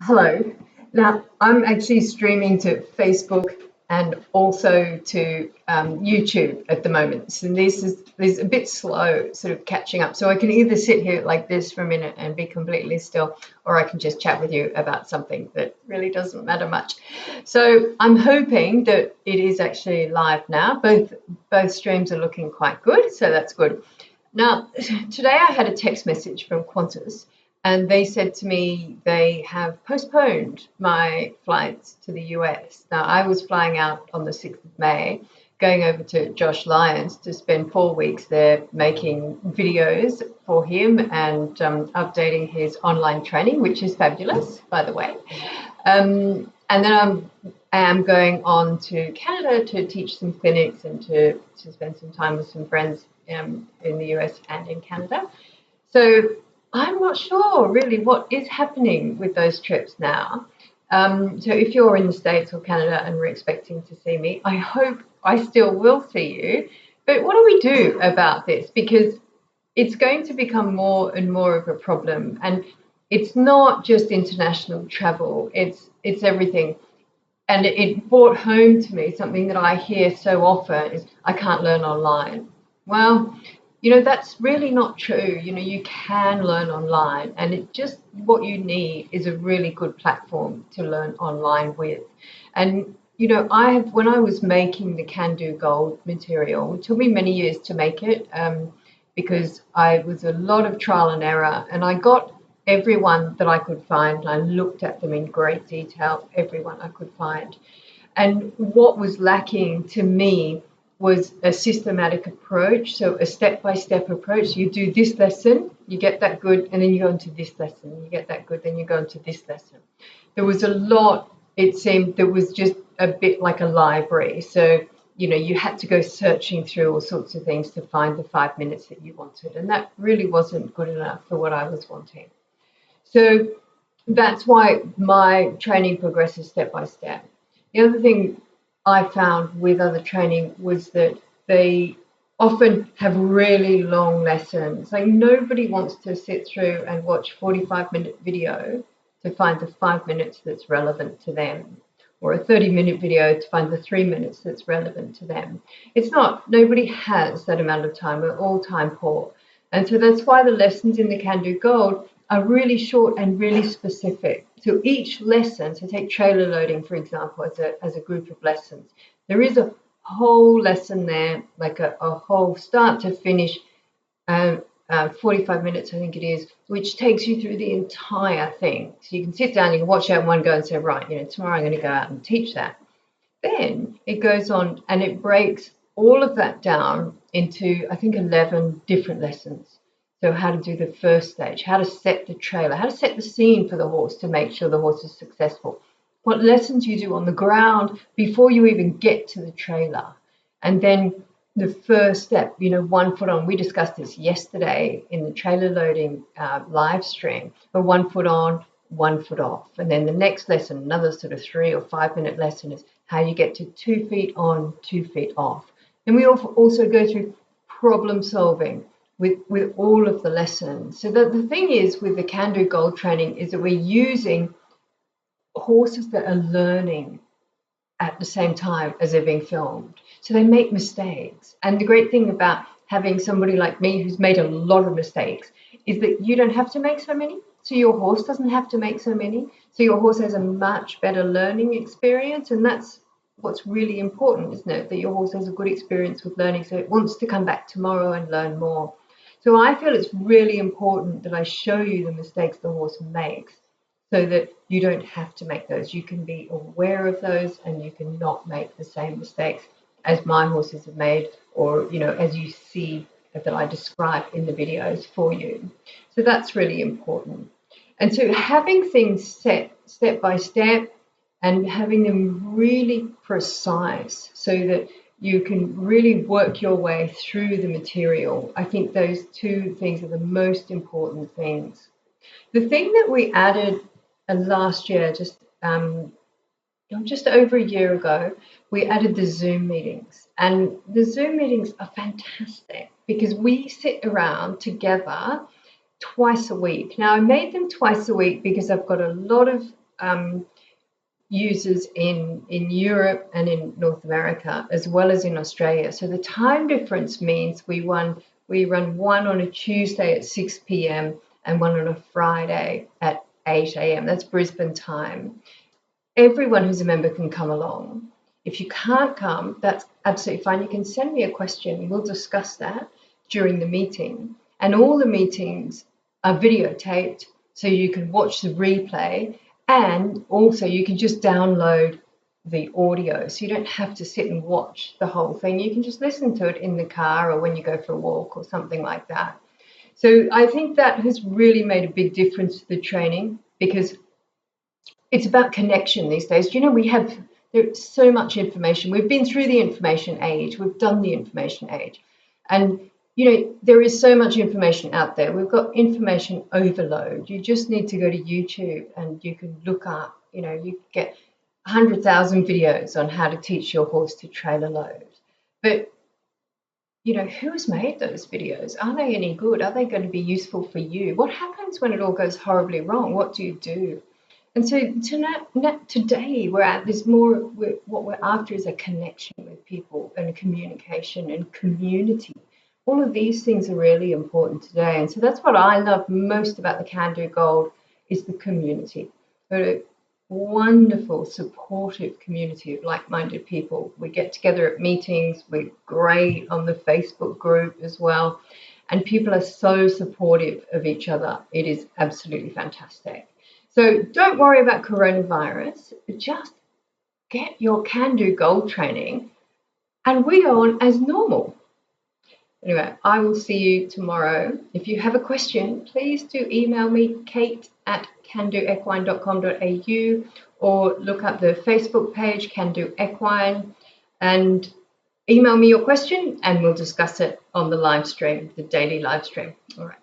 Hello. Now, I'm actually streaming to Facebook and also to YouTube at the moment. So this is a bit slow, sort of catching up. So I can either sit here like this for a minute and be completely still, or I can just chat with you about something that really doesn't matter much. So I'm hoping that it is actually live now. Both streams are looking quite good, so that's good. Now, today I had a text message from Qantas, and they said to me they have postponed my flights to the US. Now, I was flying out on the 6th of May, going over to Josh Lyons to spend 4 weeks there making videos for him and updating his online training, which is fabulous, by the way. And then I am going on to Canada to teach some clinics and to spend some time with some friends in the US and in Canada. So I'm not sure really what is happening with those trips now. So if you're in the States or Canada and we're expecting to see me, I hope I still will see you. But what do we do about this? Because it's going to become more and more of a problem. And it's not just international travel, it's everything. And it brought home to me something that I hear so often is I can't learn online. Well, that's really not true. You can learn online, and it just what you need is a really good platform to learn online with. And when I was making the Can Do Gold material, it took me many years to make it, because I was a lot of trial and error, and I got everyone that I could find. I looked at them in great detail, everyone I could find. And what was lacking to me was a systematic approach, so a step-by-step approach. You do this lesson, you get that good, and then you go into this lesson. You get that good, then you go into this lesson. There was a lot, it seemed, that was just a bit like a library. So, you had to go searching through all sorts of things to find the 5 minutes that you wanted. And that really wasn't good enough for what I was wanting. So that's why my training progresses step by step. The other thing I found with other training was that they often have really long lessons. Like nobody wants to sit through and watch 45-minute video to find the 5 minutes that's relevant to them, or a 30-minute video to find the 3 minutes that's relevant to them. It's not, nobody has that amount of time. We're all time poor. And so that's why the lessons in the Can Do Gold are really short and really specific. So each lesson, so take trailer loading, for example, as a group of lessons, there is a whole lesson there, like a whole start to finish, 45 minutes, I think it is, which takes you through the entire thing. So you can sit down, you can watch it in one go and say, right, tomorrow I'm going to go out and teach that. Then it goes on and it breaks all of that down into, I think, 11 different lessons. So how to do the first stage, how to set the trailer, how to set the scene for the horse to make sure the horse is successful, what lessons you do on the ground before you even get to the trailer. And then the first step, 1 foot on. We discussed this yesterday in the trailer loading live stream, but 1 foot on, 1 foot off. And then the next lesson, another sort of 3 or 5 minute lesson, is how you get to 2 feet on, 2 feet off. And we also go through problem solving with all of the lessons. So the thing is with the Can Do Gold training is that we're using horses that are learning at the same time as they're being filmed. So they make mistakes. And the great thing about having somebody like me who's made a lot of mistakes is that you don't have to make so many. So your horse doesn't have to make so many. So your horse has a much better learning experience. And that's what's really important, isn't it? That your horse has a good experience with learning, so it wants to come back tomorrow and learn more. So I feel it's really important that I show you the mistakes the horse makes so that you don't have to make those. You can be aware of those and you can not make the same mistakes as my horses have made, or, as you see that I describe in the videos for you. So that's really important. And so having things set step by step and having them really precise so that you can really work your way through the material. I think those two things are the most important things. The thing that we added last year, just over a year ago, we added the Zoom meetings. And the Zoom meetings are fantastic because we sit around together twice a week. Now, I made them twice a week because I've got a lot of users in Europe and in North America, as well as in Australia. So the time difference means we run one on a Tuesday at 6 p.m. and one on a Friday at 8 a.m. That's Brisbane time. Everyone who's a member can come along. If you can't come, that's absolutely fine. You can send me a question. We'll discuss that during the meeting. And all the meetings are videotaped, so you can watch the replay. And also you can just download the audio, so you don't have to sit and watch the whole thing. You can just listen to it in the car or when you go for a walk or something like that. So I think that has really made a big difference to the training, because it's about connection these days. You know, there's so much information. We've been through the information age. We've done the information age. And you know, there is so much information out there. We've got information overload. You just need to go to YouTube and you can look up, you know, you get 100,000 videos on how to teach your horse to trailer load. But, you know, who's made those videos? Are they any good? Are they going to be useful for you? What happens when it all goes horribly wrong? What do you do? And so today we're at this more, what we're after is a connection with people and communication and community. All of these things are really important today. And so that's what I love most about the Can Do Gold is the community. A wonderful, supportive community of like-minded people. We get together at meetings. We're great on the Facebook group as well. And people are so supportive of each other. It is absolutely fantastic. So don't worry about coronavirus. Just get your Can Do Gold training and we go on as normal. Anyway, I will see you tomorrow. If you have a question, please do email me, kate@candoequine.com.au, or look up the Facebook page, Can Do Equine, and email me your question and we'll discuss it on the live stream, the daily live stream. All right.